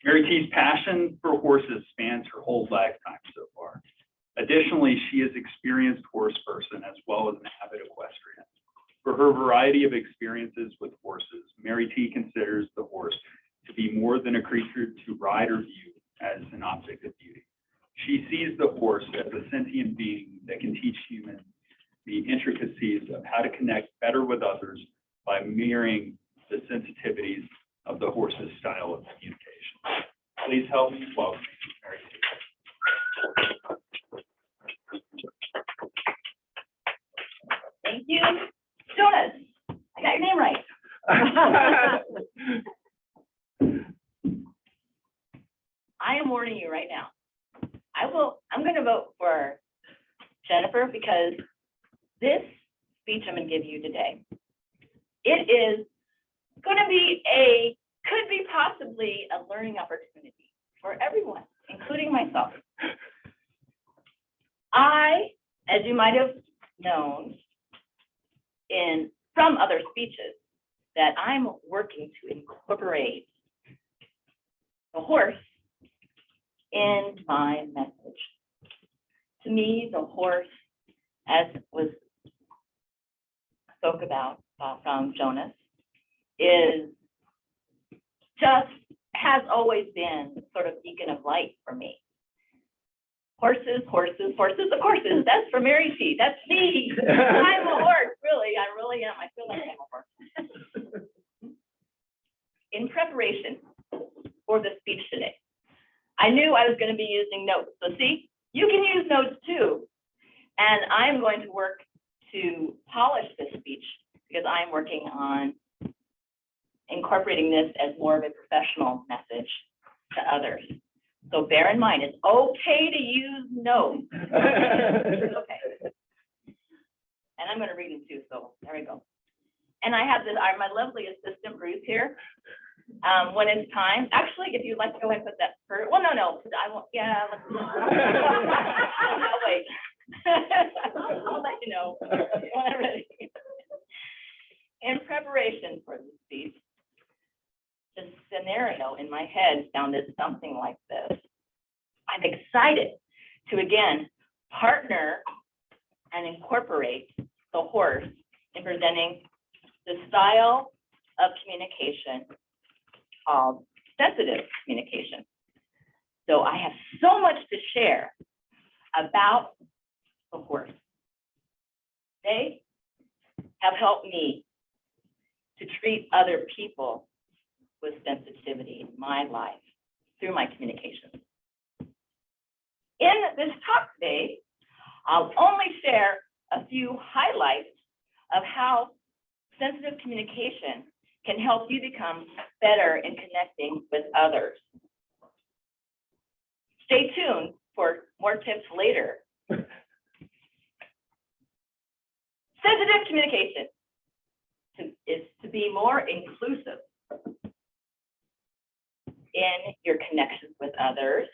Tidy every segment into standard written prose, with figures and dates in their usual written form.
MaryT's passion for horses spans her whole lifetime so far. Additionally, she is an experienced horse person as well as an avid equestrian. For her variety of experiences with horses, MaryT considers the horse to be more than a creature to ride or view as an object of beauty. She sees the horse as a sentient being that can teach humans the intricacies of how to connect better with others by mirroring the sensitivities of the horse's style of communication. Please help me welcome MaryT. Thank you. Jonas, I got your name right. I am warning you right now. I'm going to vote for Jennifer because this speech I'm going to give you today, it is going to be could be possibly a learning opportunity for everyone, including myself. As you might have known from other speeches, that I'm working to incorporate the horse in my message. To me, the horse, as was spoke about from Jonas, has always been sort of beacon of light for me. Horses, horses, horses, of horses. That's for MaryT. That's me. I'm a horse, really. I really am. I feel like I'm a horse. In preparation for the speech today, I knew I was going to be using notes. So see, you can use notes too. And I'm going to work to polish this speech because I'm working on incorporating this as more of a professional message to others. So bear in mind, it's okay to use notes. Okay. And I'm going to read them too, so there we go. And I have my lovely assistant, Bruce, here. When it's time, actually, if you'd like to go ahead and put that first, well, no, I won't, yeah, let's I'll wait. I'll let you know when I'm ready. In preparation for this speech, the scenario in my head sounded something like this. I'm excited to again partner and incorporate the horse in presenting the style of communication called sensitive communication. So I have so much to share about the horse. They have helped me to treat other people with sensitivity in my life through my communication. In this talk today, I'll only share a few highlights of how sensitive communication can help you become better in connecting with others. Stay tuned for more tips later. Sensitive communication is to be more inclusive in your connections with others,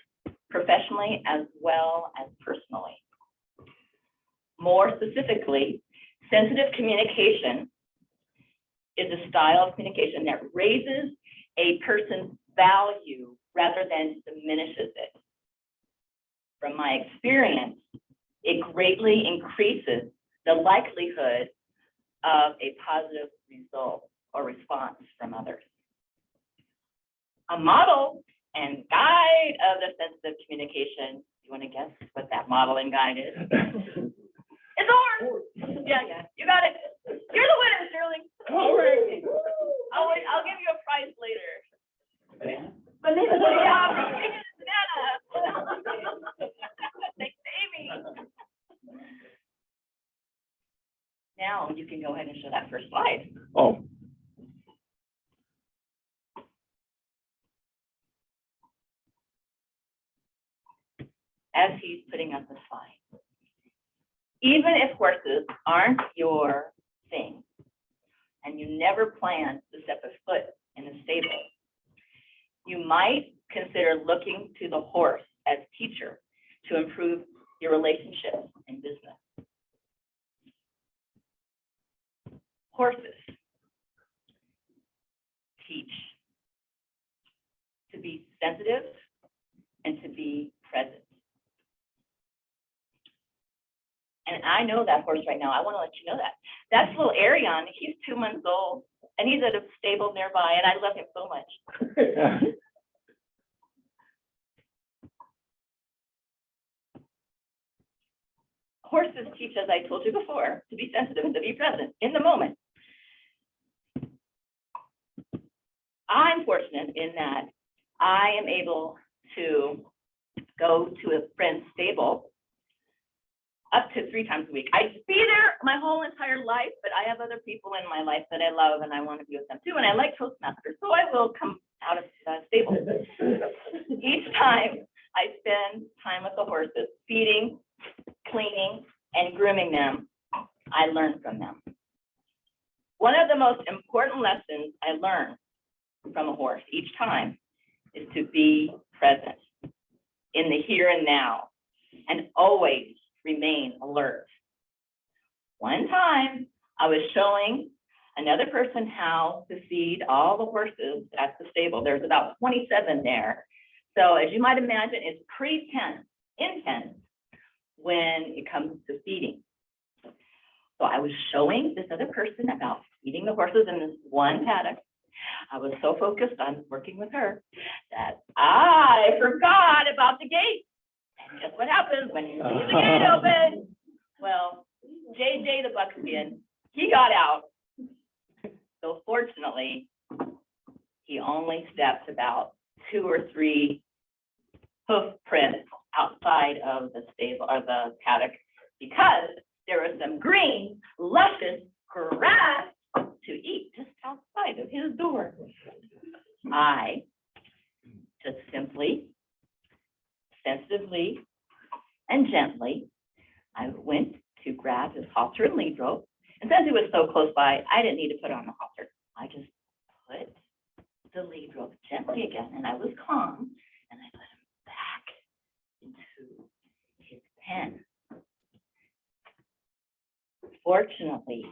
professionally as well as personally. More specifically, sensitive communication is a style of communication that raises a person's value rather than diminishes it. From my experience, it greatly increases the likelihood of a positive result or response from others. A model and guide of the sensitive communication. You want to guess what that model and guide is? It's a horse. Yeah, you got it. You're the winner, Shirley. All right. I'll give you a prize later. Banana. Thanks, Amy. Now you can go ahead and show that first slide. Oh. As he's putting up the slide. Even if horses aren't your thing, and you never plan to step a foot in the stable, you might consider looking to the horse as teacher to improve your relationships in business. Horses teach to be sensitive and to be present. And I know that horse right now. I want to let you know that. That's little Arion. He's 2 months old, and he's at a stable nearby, and I love him so much. Horses teach, as I told you before, to be sensitive and to be present in the moment. I'm fortunate in that I am able to go to a friend's stable up to 3 times a week. I'd be there my whole entire life, but I have other people in my life that I love and I want to be with them too. And I like Toastmasters, so I will come out of the stable. Each time I spend time with the horses, feeding, cleaning, and grooming them, I learn from them. One of the most important lessons I learn from a horse each time is to be present in the here and now and always remain alert. One time I was showing another person how to feed all the horses at the stable. There's about 27 there. So as you might imagine, it's pretty intense when it comes to feeding. So I was showing this other person about feeding the horses in this one paddock. I was so focused on working with her that I forgot about the gate. And guess what happens when you leave the gate open? Well, JJ the buckskin, he got out. So fortunately, he only stepped about 2 or 3 hoof prints outside of the stable or the paddock because there was some green, luscious grass to eat just outside of his door. I just simply, sensitively, and gently, I went to grab his halter and lead rope. And since he was so close by, I didn't need to put on the halter. I just put the lead rope gently again, and I was calm, and I let him back into his pen. Fortunately,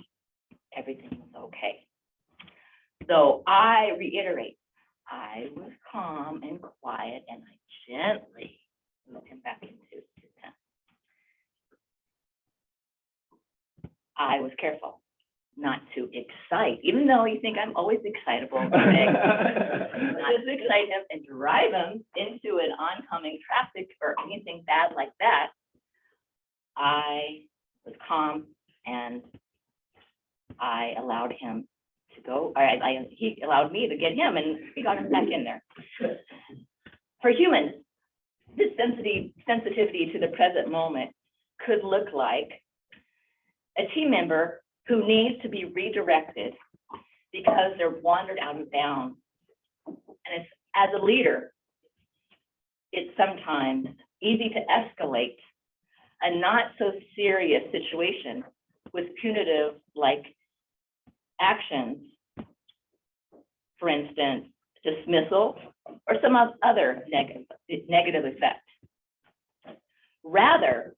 everything was okay. So I reiterate, I was calm and quiet, and I gently moved him back into his pen. I was careful not to excite, even though you think I'm always excitable, not to excite him and drive him into an oncoming traffic or anything bad like that. I was calm and I allowed him to go. He allowed me to get him, and we got him back in there. For humans, this sensitivity to the present moment could look like a team member who needs to be redirected because they're wandered out of bounds. And it's, as a leader, it's sometimes easy to escalate a not so serious situation with punitive like actions, for instance, dismissal or some other negative effect. Rather,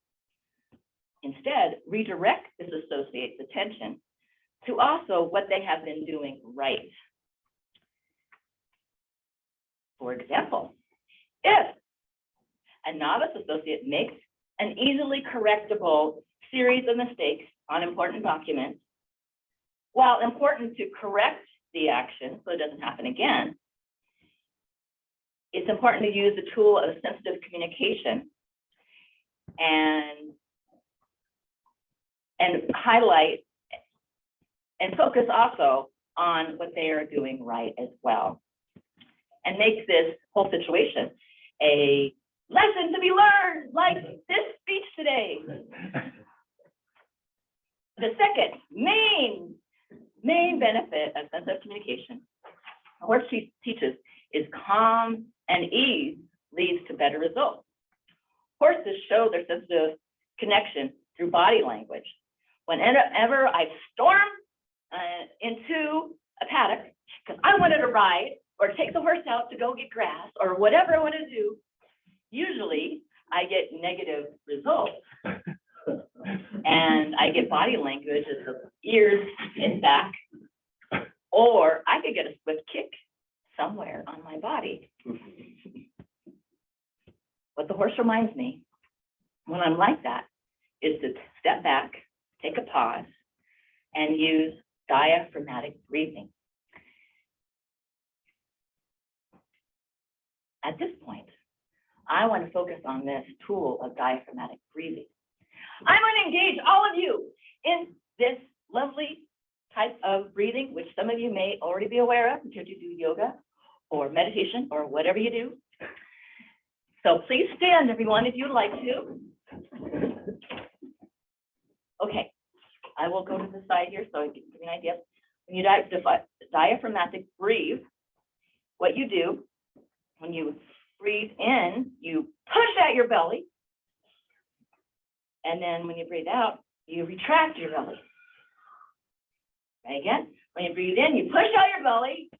instead, redirect this associate's attention to also what they have been doing right. For example, if a novice associate makes an easily correctable series of mistakes on important documents, while important to correct the action so it doesn't happen again, it's important to use the tool of sensitive communication and highlight and focus also on what they are doing right as well. And make this whole situation a lesson to be learned, like this speech today. The second main benefit of sensitive communication, what she teaches, is calm and ease leads to better results. Horses show their sensitive connection through body language. Whenever I storm into a paddock because I wanted to ride or take the horse out to go get grass or whatever I want to do, usually I get negative results. And I get body language as the ears and back, or I could get a swift kick, somewhere on my body. What the horse reminds me when I'm like that is to step back, take a pause, and use diaphragmatic breathing. At this point, I want to focus on this tool of diaphragmatic breathing. I'm going to engage all of you in this lovely type of breathing, which some of you may already be aware of because you do yoga or meditation or whatever you do. So please stand, everyone, if you'd like to. Okay, I will go to the side here so I can give you an idea. When you diaphragmatic breathe, what you do, when you breathe in, you push out your belly. And then when you breathe out, you retract your belly. Right again, when you breathe in, you push out your belly.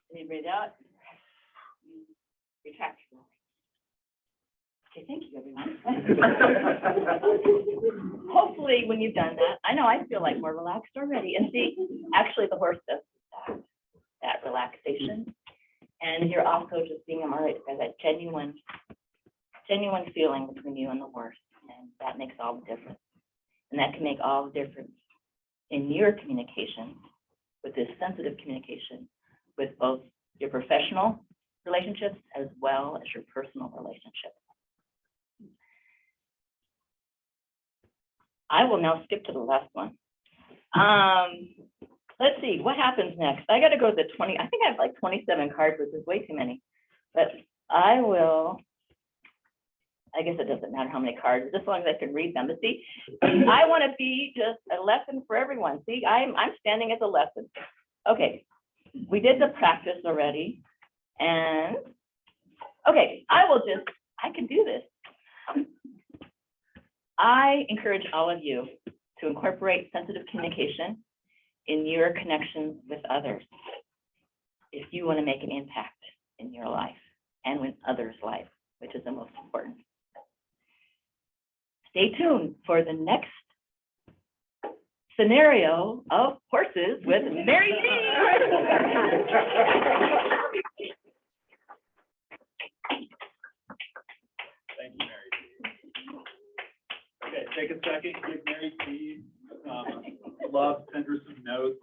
When you breathe out, you retract your belly. Okay, thank you, everyone. Hopefully, when you've done that, I know I feel like more relaxed already. And see, actually, the horse does that relaxation. And you're also just being immersed by that genuine feeling between you and the horse. And that makes all the difference. And that can make all the difference in your communication, with this sensitive communication, with both your professional relationships as well as your personal relationships. I will now skip to the last one. Let's see, what happens next? I got to go to the 20. I think I have like 27 cards, which is way too many. But I guess it doesn't matter how many cards, just as long as I can read them. But see, I want to be just a lesson for everyone. See, I'm standing as a lesson. Okay, we did the practice already. And okay, I can do this. I encourage all of you to incorporate sensitive communication in your connections with others if you want to make an impact in your life and with others' life, which is the most important. Stay tuned for the next scenario of horses with MaryT. Thank you, MaryT. Okay, take a second, give MaryT love, send her some notes.